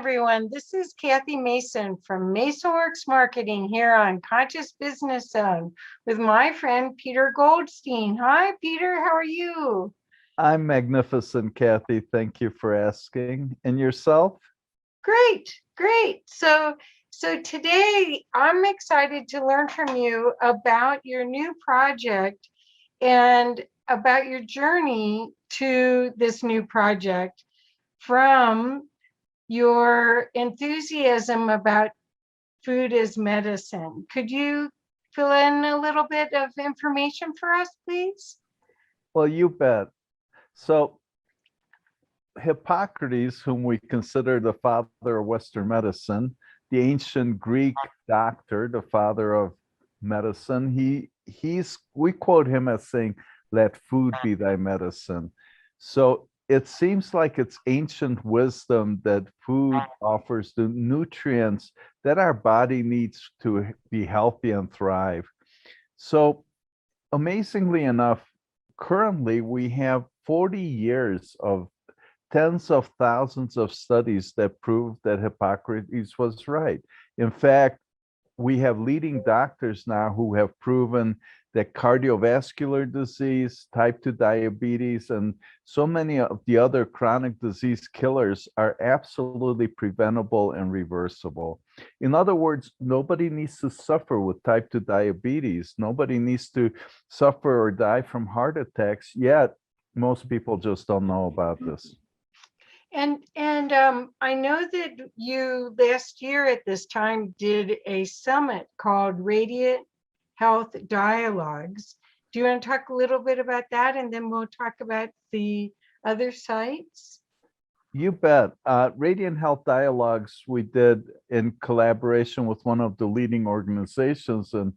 everyone. This is Kathy Mason from MasonWorks Marketing here on Conscious Business Zone with my friend Peter Goldstein. Hi, Peter. How are you? I'm magnificent, Kathy. Thank you for asking. And yourself? Great, great. So today I'm excited to learn from you about your new project and about your journey to this new project from your enthusiasm about food as medicine. Could you fill in a little bit of information for us, please? Well, you bet. So Hippocrates, whom we consider the father of Western medicine, the ancient Greek doctor, the father of medicine, we quote him as saying, "Let food be thy medicine." So it seems like it's ancient wisdom that food offers the nutrients that our body needs to be healthy and thrive. So amazingly enough, currently we have 40 years of tens of thousands of studies that prove that Hippocrates was right. In fact, we have leading doctors now who have proven that cardiovascular disease, type 2 diabetes, and so many of the other chronic disease killers are absolutely preventable and reversible. In other words, nobody needs to suffer with type 2 diabetes. Nobody needs to suffer or die from heart attacks, yet most people just don't know about this. And I know that you last year at this time did a summit called weDIDit.health Dialogues. Do you want to talk a little bit about that, and then we'll talk about the other sites? You bet. Radiant Health Dialogues we did in collaboration with one of the leading organizations in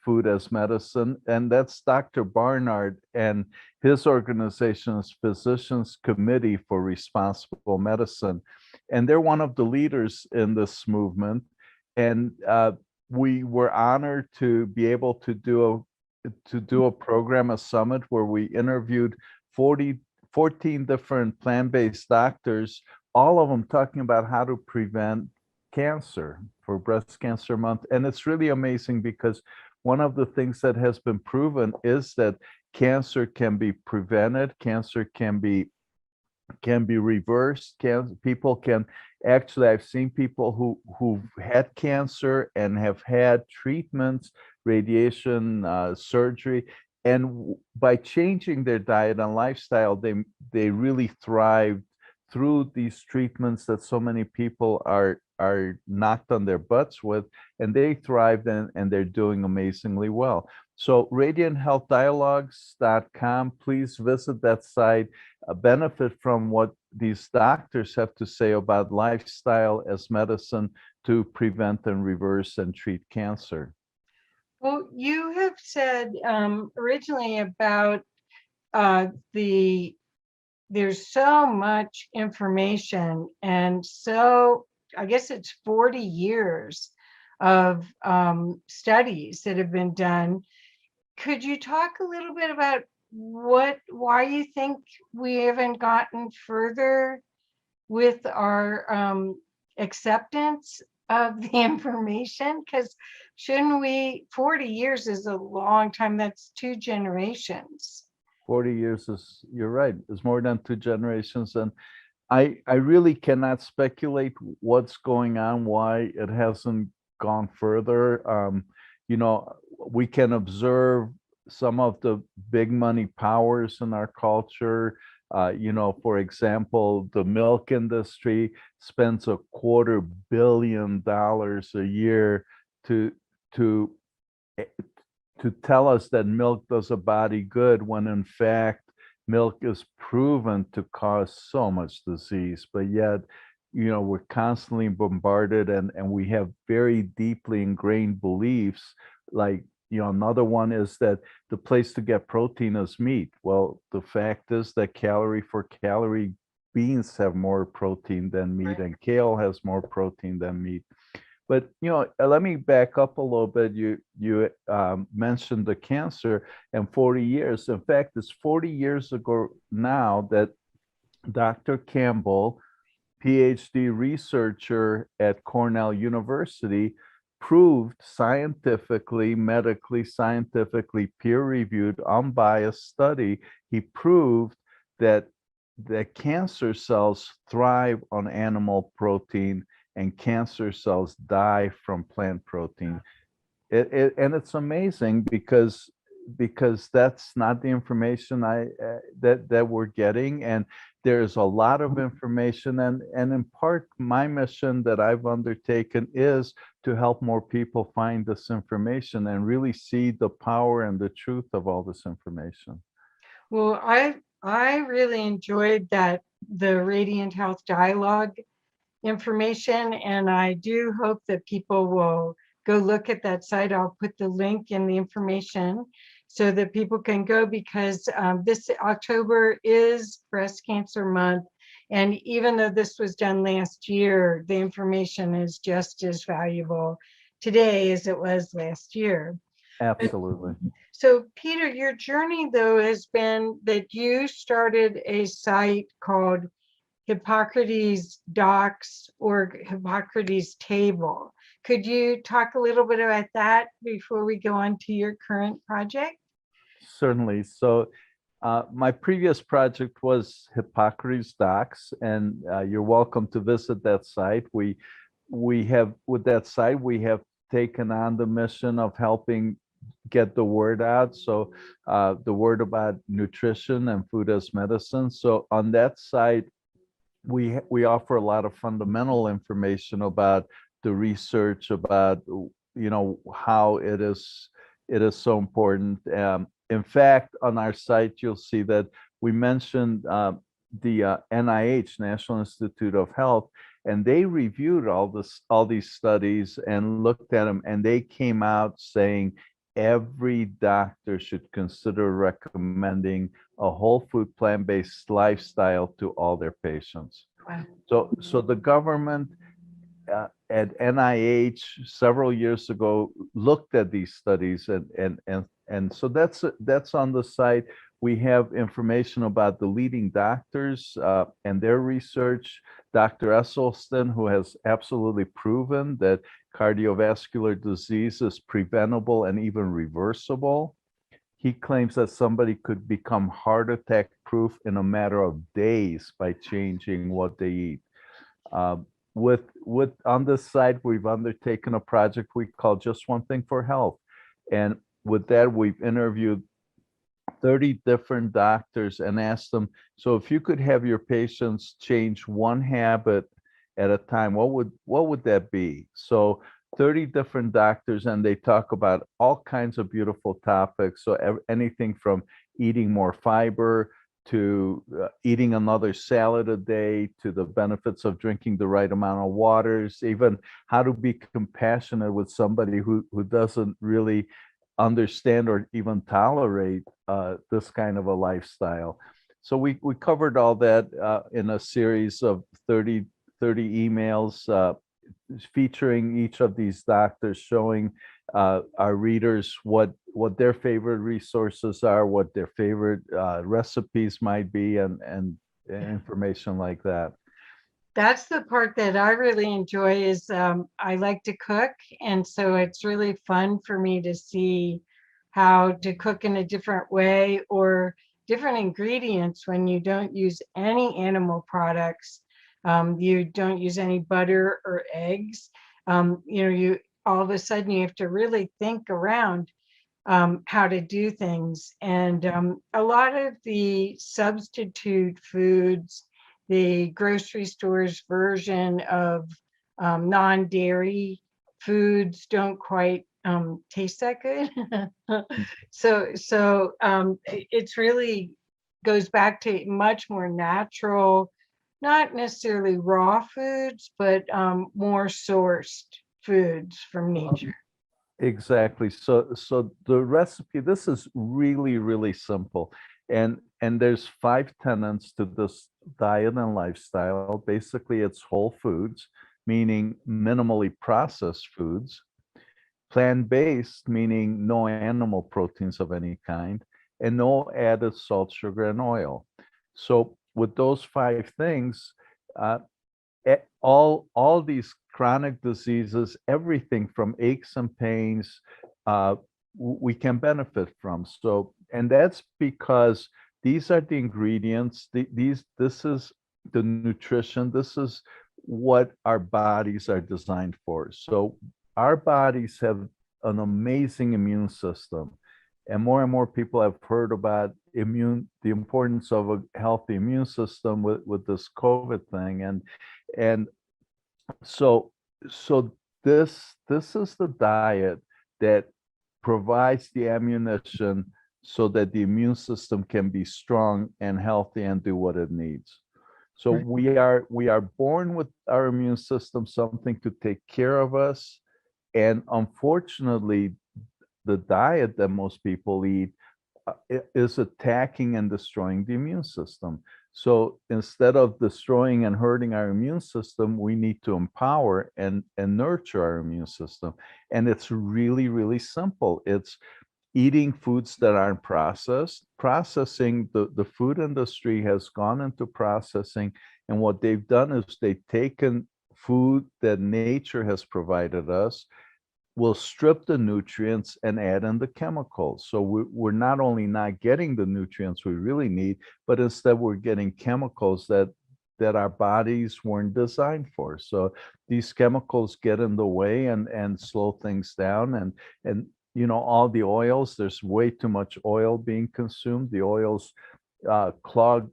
food as medicine, and that's Dr. Barnard and his organization is Physicians Committee for Responsible Medicine. And they're one of the leaders in this movement. And we were honored to be able to do a program, a summit, where we interviewed 14 different plant-based doctors, all of them talking about how to prevent cancer for Breast Cancer Month. And it's really amazing because one of the things that has been proven is that cancer can be prevented, cancer can be reversed. People can actually, I've seen people who've had cancer and have had treatments, radiation, surgery, and by changing their diet and lifestyle, they really thrived through these treatments that so many people are knocked on their butts with, and they thrived and they're doing amazingly well. So radianthealthdialogues.com, please visit that site, benefit from what these doctors have to say about lifestyle as medicine to prevent and reverse and treat cancer. Well, you have said originally about there's so much information, and so I guess it's 40 years of studies that have been done. Could you talk a little bit about why you think we haven't gotten further with our acceptance of the information? Because shouldn't we, 40 years is a long time, that's 2 generations. 40 years is, you're right, is more than 2 generations. And I really cannot speculate what's going on, why it hasn't gone further. You know, we can observe some of the big money powers in our culture. You know, for example, the milk industry spends $250 million a year to tell us that milk does a body good, when in fact milk is proven to cause so much disease. But yet, you know, we're constantly bombarded, and we have very deeply ingrained beliefs. Like, you know, another one is that the place to get protein is meat. Well, the fact is that calorie for calorie, beans have more protein than meat, and kale has more protein than meat. But, you know, let me back up a little bit. You mentioned the cancer and 40 years. In fact, it's 40 years ago now that Dr. Campbell, PhD researcher at Cornell University, proved scientifically, medically, scientifically peer-reviewed, unbiased study. He proved that cancer cells thrive on animal protein and cancer cells die from plant protein. And it's amazing because that's not the information that we're getting, and there's a lot of information, and in part my mission that I've undertaken is to help more people find this information and really see the power and the truth of all this information. Well, I really enjoyed the Radiant Health Dialogue information, and I do hope that people will go look at that site. I'll put the link in the information so that people can go, because this October is Breast Cancer Month. And even though this was done last year, the information is just as valuable today as it was last year. Absolutely. So, Peter, your journey, though, has been that you started a site called Hippocrates Docs or Hippocrates Table. Could you talk a little bit about that before we go on to your current project? Certainly. So my previous project was Hippocrates Docs, and you're welcome to visit that site. We have, with that site, we have taken on the mission of helping get the word out. So the word about nutrition and food as medicine. So on that site, we offer a lot of fundamental information about the research, about how it is so important. In fact, on our site, you'll see that we mentioned the NIH, National Institute of Health, and they reviewed all these studies and looked at them, and they came out saying every doctor should consider recommending a whole food plant-based lifestyle to all their patients. Wow. So the government at NIH several years ago looked at these studies, and so that's on the site. We have information about the leading doctors and their research. Dr. Esselstyn, who has absolutely proven that cardiovascular disease is preventable and even reversible. He claims that somebody could become heart attack proof in a matter of days by changing what they eat. With on this site, we've undertaken a project we call Just One Thing for Health. And with that, we've interviewed 30 different doctors and asked them, so if you could have your patients change one habit at a time, what would that be? So 30 different doctors, and they talk about all kinds of beautiful topics. So anything from eating more fiber to eating another salad a day, to the benefits of drinking the right amount of waters, even how to be compassionate with somebody who doesn't really understand or even tolerate this kind of a lifestyle. So we covered all that in a series of 30 emails featuring each of these doctors, showing our readers what their favorite resources are, what their favorite recipes might be, and information like that. That's the part that I really enjoy. Is I like to cook, and so it's really fun for me to see how to cook in a different way or different ingredients when you don't use any animal products. You don't use any butter or eggs. You all of a sudden you have to really think around how to do things. And a lot of the substitute foods, the grocery store's version of non-dairy foods don't quite taste that good. So it's really goes back to much more natural, not necessarily raw foods, but more sourced foods from nature. Exactly. So the recipe, this is really, really simple. And there's 5 tenets to this diet and lifestyle. Basically, it's whole foods, meaning minimally processed foods, plant-based, meaning no animal proteins of any kind, and no added salt, sugar, and oil. So with those 5 things, all these chronic diseases, everything from aches and pains, uh, we can benefit from. So, and that's because these are the ingredients. This is the nutrition. This is what our bodies are designed for. So, our bodies have an amazing immune system, and more people have heard about the importance of a healthy immune system with this COVID thing, and so so this is the diet that provides the ammunition so that the immune system can be strong and healthy and do what it needs. So Right. we are born with our immune system, something to take care of us, and unfortunately the diet that most people eat is attacking and destroying the immune system. So instead of destroying and hurting our immune system, we need to empower and nurture our immune system. And it's really, really simple. It's eating foods that aren't processed. Processing, the food industry has gone into processing. And what they've done is they've taken food that nature has provided us, will strip the nutrients and add in the chemicals. So we're not only not getting the nutrients we really need, but instead we're getting chemicals that our bodies weren't designed for. So these chemicals get in the way and slow things down. And all the oils, there's way too much oil being consumed. The oils clog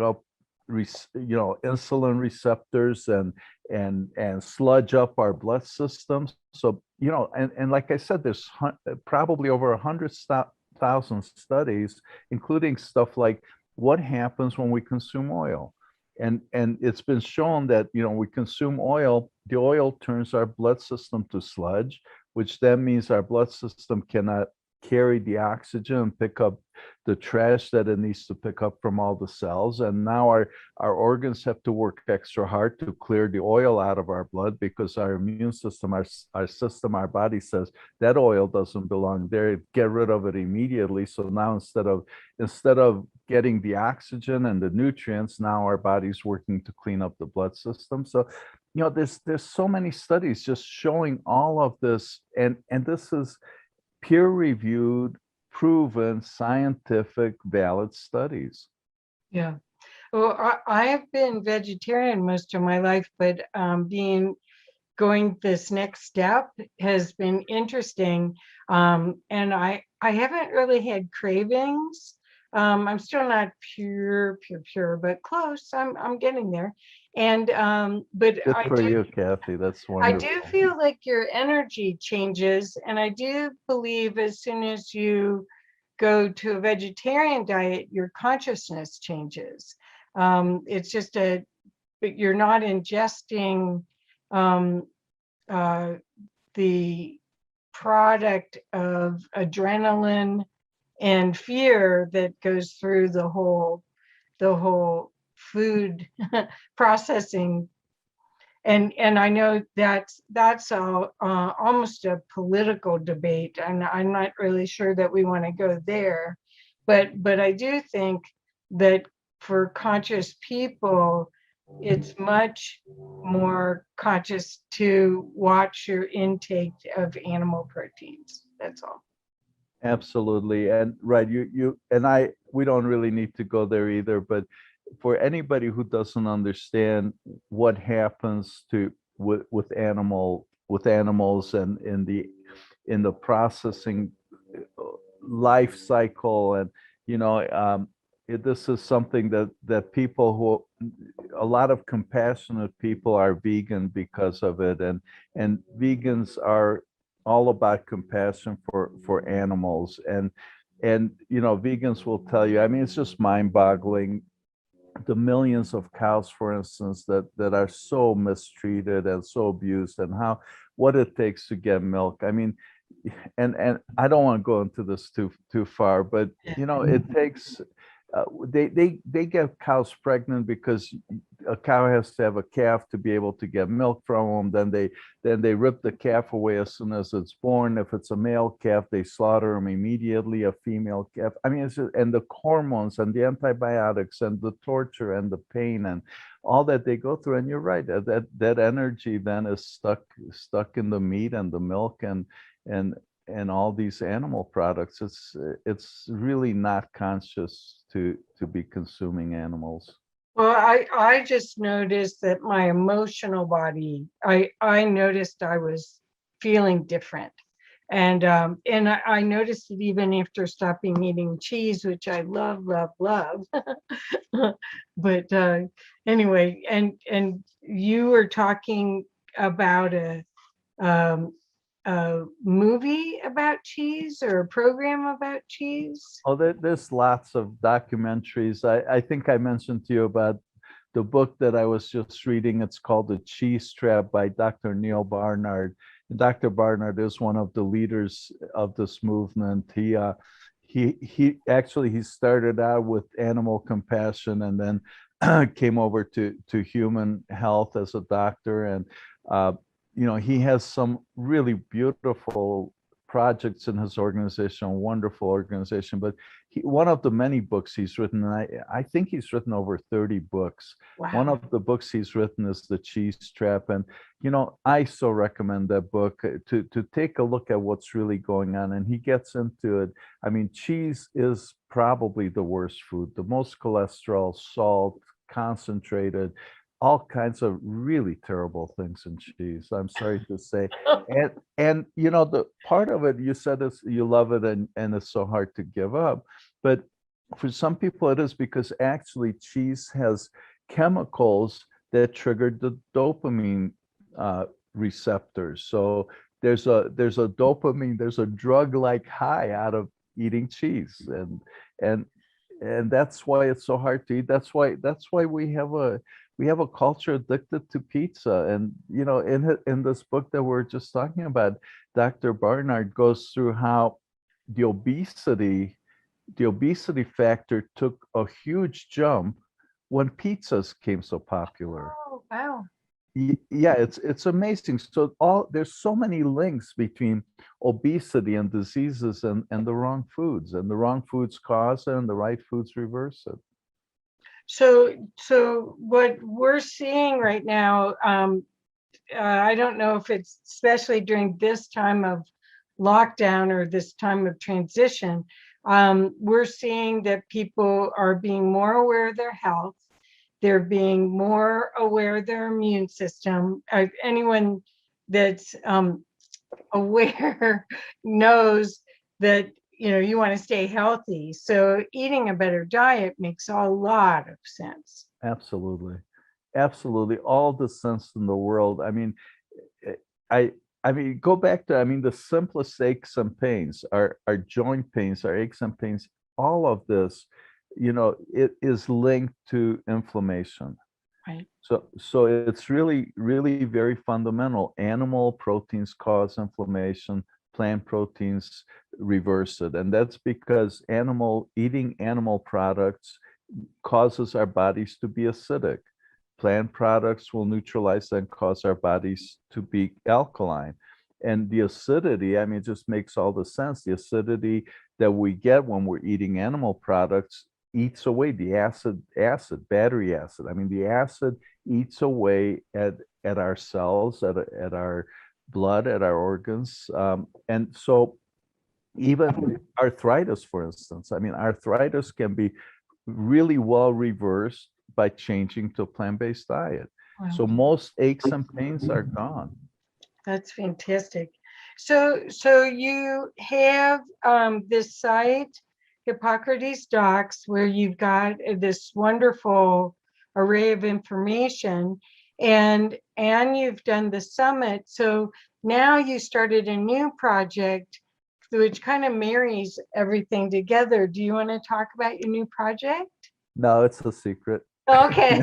up insulin receptors and sludge up our blood systems. So and like I said, there's probably over 100,000 studies, including stuff like what happens when we consume oil. And it's been shown that we consume oil, the oil turns our blood system to sludge, which then means our blood system cannot carry the oxygen and pick up the trash that it needs to pick up from all the cells. And now our organs have to work extra hard to clear the oil out of our blood, because our immune system, our body says that oil doesn't belong there. Get rid of it immediately. So now instead of getting the oxygen and the nutrients, now our body's working to clean up the blood system. So there's so many studies just showing all of this, and this is peer-reviewed, proven, scientific, valid studies. Yeah. Well, I have been vegetarian most of my life, but going this next step has been interesting. And I haven't really had cravings. I'm still not pure, but close. I'm getting there. And but Good for you, Kathy. That's I wonderful. do feel like your energy changes, and I do believe as soon as you go to a vegetarian diet, your consciousness changes. It's just but you're not ingesting um, the product of adrenaline and fear that goes through the whole food processing. And I know that's almost a political debate, and I'm not really sure that we want to go there, but I do think that for conscious people, it's much more conscious to watch your intake of animal proteins. That's all. Absolutely. And right, you and we don't really need to go there either, but for anybody who doesn't understand what happens with animals and in the processing life cycle, and this is something that people a lot of compassionate people are vegan because of it, and vegans are all about compassion for animals, and vegans will tell you, I mean, it's just mind-boggling, the millions of cows, for instance, that are so mistreated and so abused, and what it takes to get milk. I mean, and I don't want to go into this too far, but it takes they get cows pregnant because a cow has to have a calf to be able to get milk from them. Then they rip the calf away as soon as it's born. If it's a male calf, they slaughter them immediately. A female calf. I mean, and the hormones and the antibiotics and the torture and the pain and all that they go through. And you're right. That energy then is stuck in the meat and the milk and all these animal products. It's really not conscious to be consuming animals. Well, I just noticed that my emotional body, I noticed I was feeling different. And I noticed it even after stopping eating cheese, which I love, love, love. But anyway, and you were talking about um, a movie about cheese or a program about cheese. Oh, there's lots of documentaries. I think I mentioned to you about the book that I was just reading. It's called The Cheese Trap by Dr. Neil Barnard. Dr. Barnard is one of the leaders of this movement. He actually he started out with animal compassion and then came over to human health as a doctor. And he has some really beautiful projects in his organization, a wonderful organization. But one of the many books he's written, and I think he's written over 30 books. Wow. One of the books he's written is The Cheese Trap. And, I so recommend that book to take a look at what's really going on. And he gets into it. I mean, cheese is probably the worst food, the most cholesterol, salt, concentrated, all kinds of really terrible things in cheese, I'm sorry to say. And the part of it, you said is you love it and it's so hard to give up. But for some people it is because actually cheese has chemicals that trigger the dopamine receptors. So there's a dopamine, there's a drug-like high out of eating cheese. And that's why it's so hard to eat. That's why we have a culture addicted to pizza. And in this book that we're just talking about, Dr. Barnard goes through how the obesity factor took a huge jump when pizzas came so popular. Oh, wow. Yeah, it's amazing. So there's so many links between obesity and diseases and the wrong foods, and the wrong foods cause it and the right foods reverse it. So what we're seeing right now, I don't know if it's especially during this time of lockdown or this time of transition, we're seeing that people are being more aware of their health. They're being more aware of their immune system. Anyone that's aware knows that you want to stay healthy. So eating a better diet makes a lot of sense. Absolutely. Absolutely. All the sense in the world. I mean, go back to, the simplest aches and pains, our joint pains, our aches and pains, all of this, it is linked to inflammation. Right. So it's really, really very fundamental. Animal proteins cause inflammation, plant proteins reverse it. And that's because eating animal products causes our bodies to be acidic. Plant products will neutralize and cause our bodies to be alkaline. And the acidity, it just makes all the sense. The acidity that we get when we're eating animal products eats away the battery acid. The acid eats away at our cells, at our blood, at our organs. And so even arthritis, for instance, arthritis can be really well reversed by changing to a plant-based diet. Wow. So most aches and pains are gone. That's fantastic. So you have this site, Hippocrates Docs, where you've got this wonderful array of information, and you've done the summit. So now you started a new project which kind of marries everything together. Do you want to talk about your new project? No, it's a secret. Okay.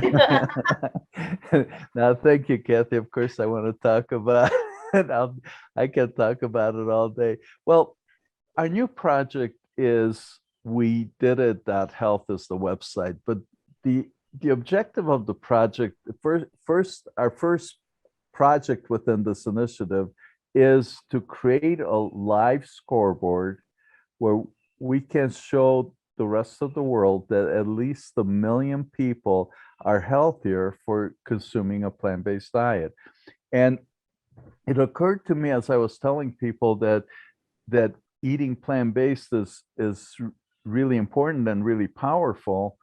Now, thank you, Kathy. Of course, I want to talk about it. I can talk about it all day. Well, our new project is weDIDit.health is the website, but the the objective of the project, our first project within this initiative is to create a live scoreboard where we can show the rest of the world that at least 1 million people are healthier for consuming a plant-based diet. And it occurred to me as I was telling people that eating plant-based is really important and really powerful.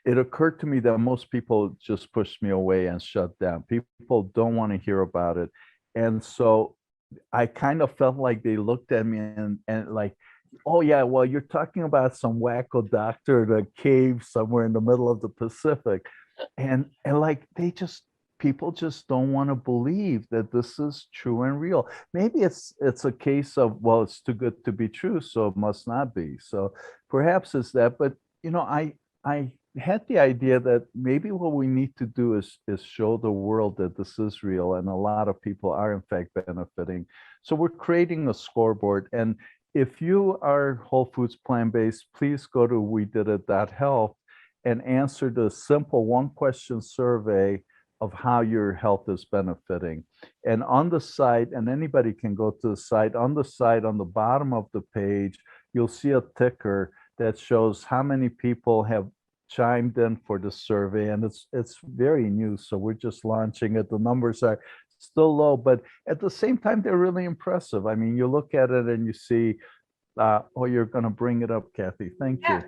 It occurred to me that most people just pushed me away and shut down. People don't want to hear about it. And so I kind of felt like they looked at me and like, oh yeah, well, you're talking about some wacko doctor in a cave somewhere in the middle of the Pacific. And like people just don't want to believe that this is true and real. Maybe it's a case of, well, it's too good to be true, so it must not be. So perhaps it's that, but I had the idea that maybe what we need to do is show the world that this is real and a lot of people are in fact benefiting. So we're creating a scoreboard. And if you are whole foods plant-based, please go to weDIDit.health and answer the simple one question survey of how your health is benefiting. And on the site, and anybody can go to the site, on the bottom of the page, you'll see a ticker that shows how many people have chimed in for the survey, and it's very new, so we're just launching it. The numbers are still low, but at the same time they're really impressive. I mean, you look at it and you see, oh, you're going to bring it up, Kathy. Thank you.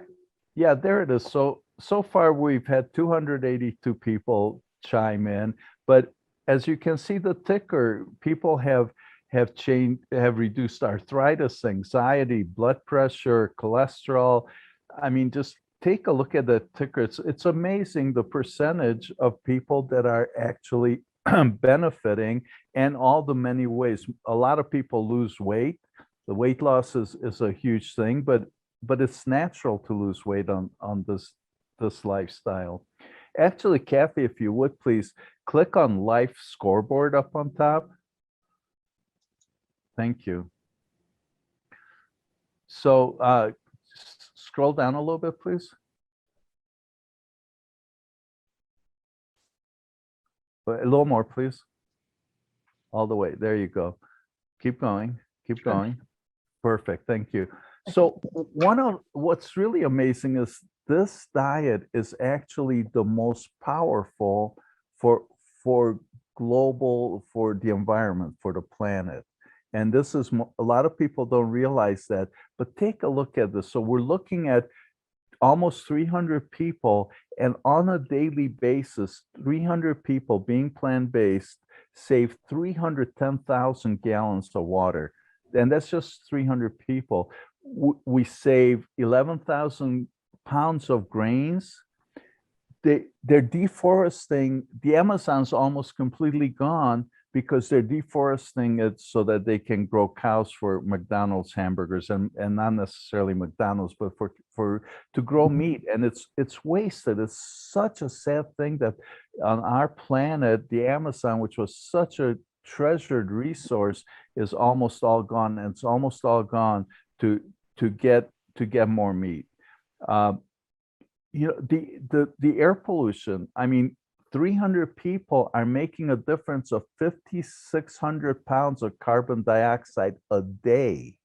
Yeah, there it is. So far we've had 282 people chime in, but as you can see the ticker, people have reduced arthritis, anxiety, blood pressure, cholesterol. I mean, just take a look at the ticker. It's amazing the percentage of people that are actually benefiting, and all the many ways. A lot of people lose weight. The weight loss is a huge thing, but it's natural to lose weight on this lifestyle. Actually, Kathy, if you would please click on Life Scoreboard up on top. Thank you. So scroll down a little bit, please. A little more, please. All the way. There you go. Keep going. Keep going. Perfect. Thank you. So what's really amazing is this diet is actually the most powerful for the environment, for the planet. And this is, a lot of people don't realize that, but take a look at this. So we're looking at almost 300 people, and on a daily basis, 300 people being plant-based save 310,000 gallons of water. And that's just 300 people. We save 11,000 pounds of grains. They're deforesting. The Amazon's almost completely gone because they're deforesting it so that they can grow cows for McDonald's hamburgers, and not necessarily McDonald's, but to grow meat. And it's wasted. It's such a sad thing that on our planet, the Amazon, which was such a treasured resource, is almost all gone, and it's almost all gone to get more meat. The air pollution, I mean, 300 people are making a difference of 5,600 pounds of carbon dioxide a day.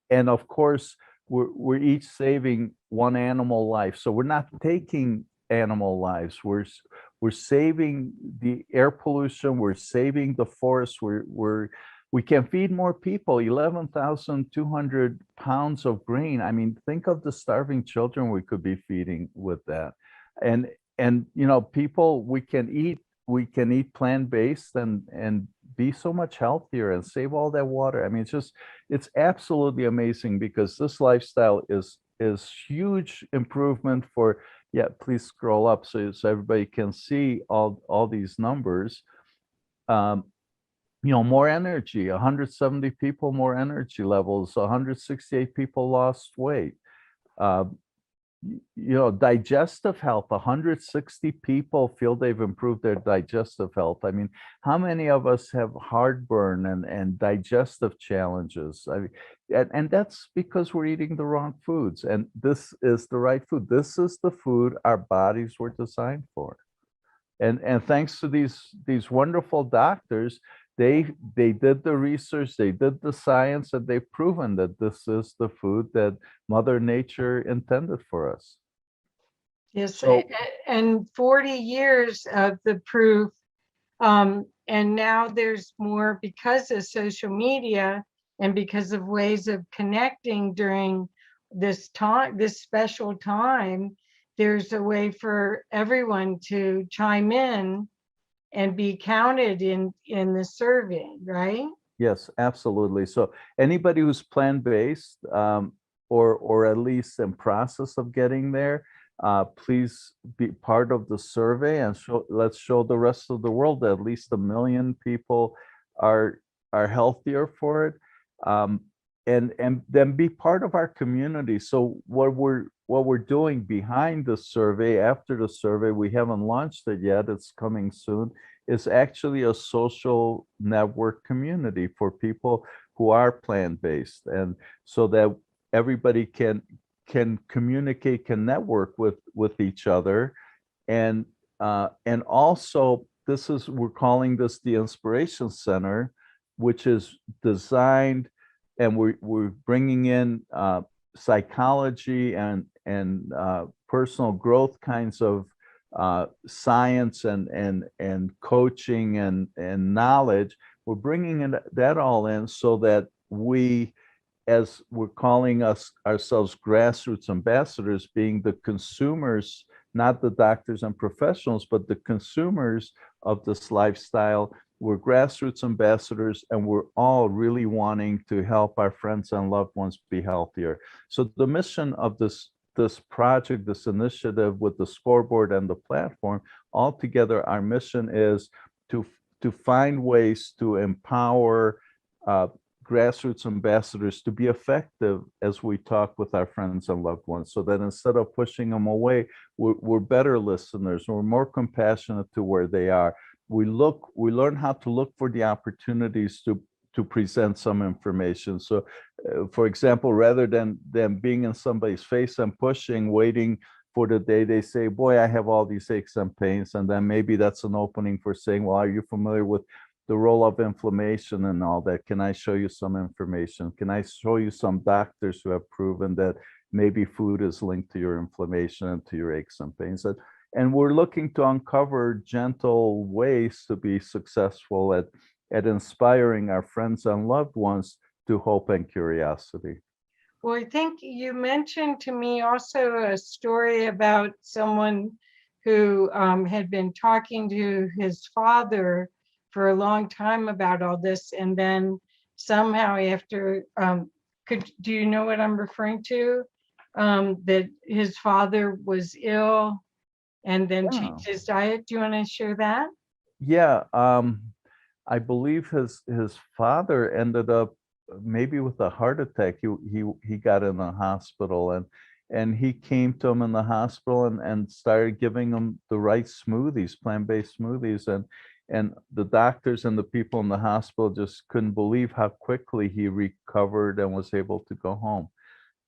And of course, we're each saving one animal life. So we're not taking animal lives. We're saving the air pollution. We're saving the forest. We can feed more people, 11,200 pounds of grain. I mean, think of the starving children we could be feeding with that. And people, we can eat plant-based and be so much healthier and save all that water. I mean, it's absolutely amazing, because this lifestyle is huge improvement for, yeah, please scroll up so everybody can see all these numbers. More energy, 170 people more energy levels, 168 people lost weight. digestive health, 160 people feel they've improved their digestive health. I mean, how many of us have heartburn and digestive challenges? And that's because we're eating the wrong foods. And this is the right food. This is the food our bodies were designed for. And thanks to these wonderful doctors, they did the research, they did the science, and they've proven that this is the food that Mother Nature intended for us. Yes, So and 40 years of the proof, and now there's more because of social media and because of ways of connecting during this time, this special time. There's a way for everyone to chime in and be counted in the survey, right? yes, absolutely. So anybody who's plant-based, or at least in process of getting there, please be part of the survey and let's show the rest of the world that at least 1 million people are healthier for it. And then be part of our community. So what we're doing behind the survey, after the survey, we haven't launched it yet, it's coming soon, is actually a social network community for people who are plant-based, and so that everybody can communicate, can network with each other. And also, we're calling this the Inspiration Center, which is designed, and we're bringing in psychology and personal growth kinds of science and coaching and knowledge. We're bringing that all in so that we, as we're calling ourselves grassroots ambassadors, being the consumers, not the doctors and professionals, but the consumers of this lifestyle. We're grassroots ambassadors, and we're all really wanting to help our friends and loved ones be healthier. So the mission of this project, this initiative with the Scoreboard and the platform, altogether, our mission is to find ways to empower grassroots ambassadors to be effective as we talk with our friends and loved ones, so that instead of pushing them away, we're better listeners, we're more compassionate to where they are. We learn how to look for the opportunities to present some information. So for example, rather than being in somebody's face and pushing, waiting for the day they say, boy, I have all these aches and pains, and then maybe that's an opening for saying, well, are you familiar with the role of inflammation and all that? Can I show you some information? Can I show you some doctors who have proven that maybe food is linked to your inflammation and to your aches and pains? And we're looking to uncover gentle ways to be successful at inspiring our friends and loved ones to hope and curiosity. Well, I think you mentioned to me also a story about someone who had been talking to his father for a long time about all this, and then somehow after, do you know what I'm referring to? That his father was ill and then changed his diet. Do you want to share that? Yeah, I believe his father ended up maybe with a heart attack. He got in the hospital, and he came to him in the hospital and started giving him the right smoothies, plant-based smoothies, and the doctors and the people in the hospital just couldn't believe how quickly he recovered and was able to go home.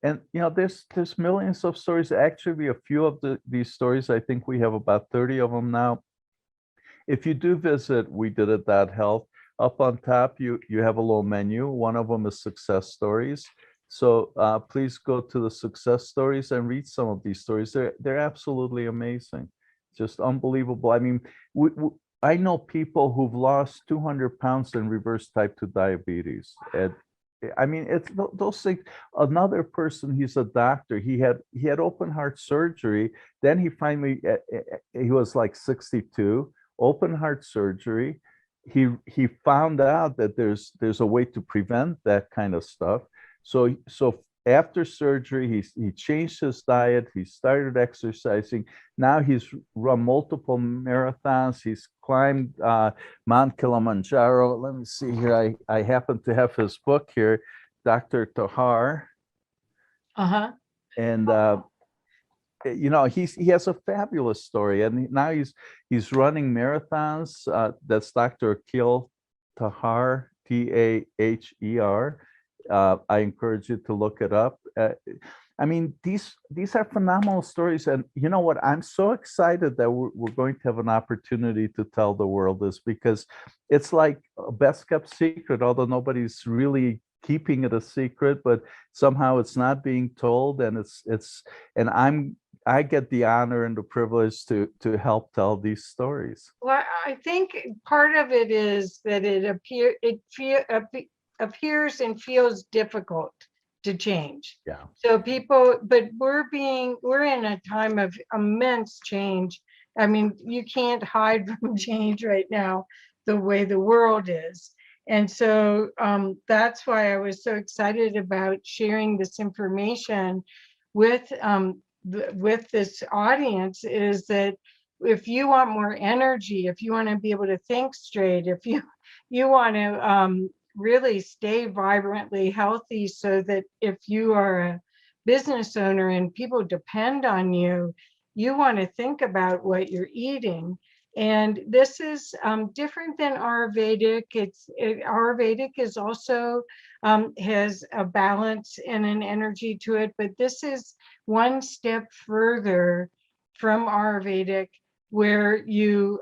And there's millions of stories. Actually, a few of these stories, I think we have about 30 of them now. If you do visit weDIDit.health, up on top, you have a little menu. One of them is success stories. So please go to the success stories and read some of these stories. They're absolutely amazing, just unbelievable. I mean, I know people who've lost 200 pounds in reverse type 2 diabetes. And I mean, it's those things. Another person, he's a doctor. He had open heart surgery. Then he finally, he was like 62, open heart surgery. He found out that there's a way to prevent that kind of stuff. So after surgery, he changed his diet. He started exercising. Now he's run multiple marathons. He's climbed Mount Kilimanjaro. Let me see here. I happen to have his book here, Dr. Tahar. Uh-huh. And you know, he has a fabulous story, and now he's running marathons. That's Dr. Akhil Tahar, Taher. I encourage you to look it up. I mean, these are phenomenal stories, and you know what? I'm so excited that we're going to have an opportunity to tell the world this, because it's like a best kept secret, although nobody's really keeping it a secret, but somehow it's not being told, and and I get the honor and the privilege to help tell these stories. Well, I think part of it is that appears and feels difficult to change. Yeah. So but we're in a time of immense change. I mean, you can't hide from change right now, the way the world is. And so that's why I was so excited about sharing this information with with this audience, is that if you want more energy, if you want to be able to think straight, if you want to really stay vibrantly healthy, so that if you are a business owner and people depend on you, you want to think about what you're eating. And this is different than Ayurvedic. Ayurvedic is also has a balance and an energy to it, but this is one step further from Ayurvedic, where you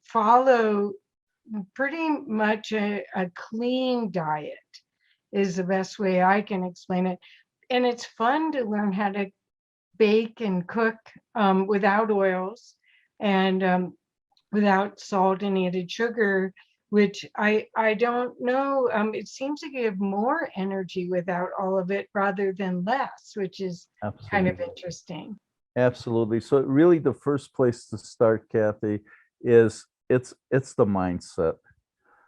follow pretty much a clean diet, is the best way I can explain it. And it's fun to learn how to bake and cook without oils and without salt and added sugar, which I don't know. It seems to give more energy without all of it rather than less, which is kind of Absolutely. interesting. Absolutely. So really the first place to start, Kathy, is it's the mindset.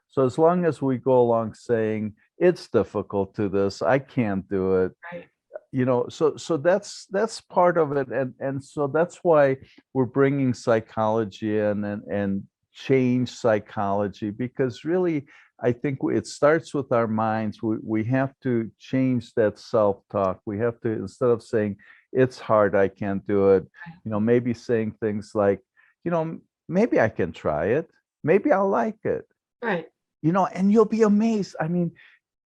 So as long as we go along saying it's difficult to this, I can't do it, Right. you know, so that's part of it, and so that's why we're bringing psychology in, and change psychology, because really I think it starts with our minds. We have to change that self-talk. We have to, instead of saying it's hard, I can't do it, you know, maybe saying things like, you know, maybe I can try it, maybe I'll like it, Right. you know, and you'll be amazed. I mean,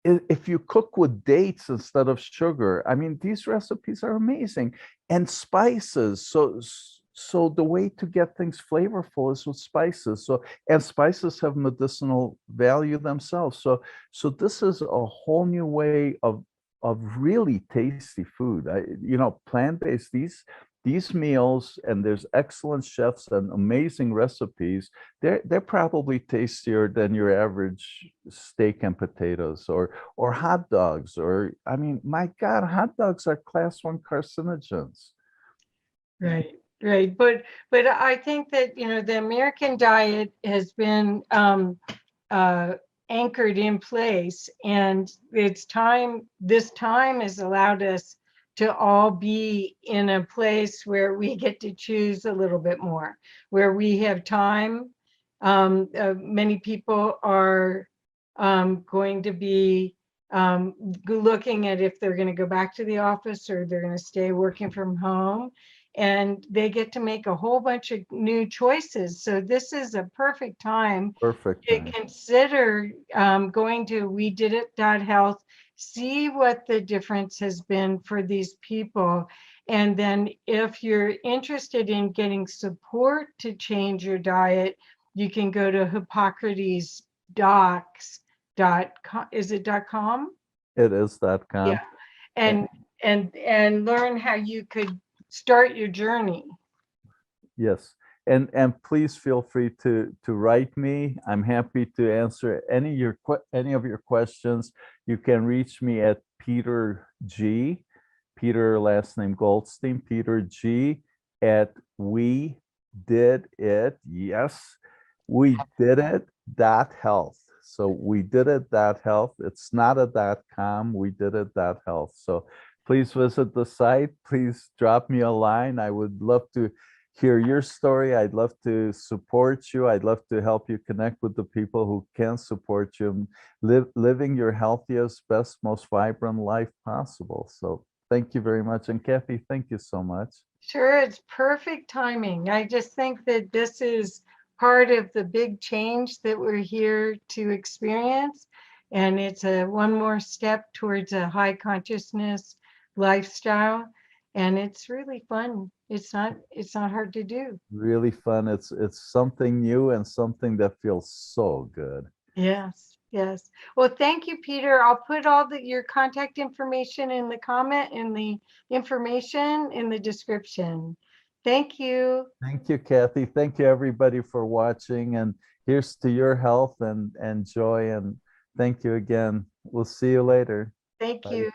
if you cook with dates instead of sugar, I mean, these recipes are amazing. And spices. So the way to get things flavorful is with spices. So, and spices have medicinal value themselves. So this is a whole new way of really tasty food. You know, plant-based, these meals, and there's excellent chefs and amazing recipes. They're probably tastier than your average steak and potatoes, or hot dogs, or I mean, my God, hot dogs are class 1 carcinogens. Right, right. But I think that, you know, the American diet has been uh, anchored in place, and this time has allowed us to all be in a place where we get to choose a little bit more, where we have time. Many people are going to be looking at if they're going to go back to the office or they're going to stay working from home, and they get to make a whole bunch of new choices. So this is a perfect time Perfect to time. consider going to weDIDit.health, see what the difference has been for these people. And then if you're interested in getting support to change your diet, you can go to Hippocrates Docs.com. Is it .com? It is that Yeah. calm. And learn how you could start your journey. Yes. And please feel free to write me. I'm happy to answer any of your questions. You can reach me at Peter G, Peter last name Goldstein, Peter G at we did it. Yes, we did it dot health. So we did it dot health. It's not a .com. We did it dot health. So please visit the site. Please drop me a line. I would love to hear your story. I'd love to support you. I'd love to help you connect with the people who can support you, living your healthiest, best, most vibrant life possible. So Thank you very much. And Kathy, thank you so much. Sure, it's perfect timing. I just think that this is part of the big change that we're here to experience. And it's a one more step towards a high consciousness lifestyle. And it's really fun. It's not hard to do. Really fun. It's something new and something that feels so good. Yes, yes. Well, thank you, Peter. I'll put all your contact information in the comment, in the information in the description. Thank you. Thank you, Kathy. Thank you, everybody, for watching. And here's to your health and joy. And thank you again. We'll see you later. Thank Bye. you.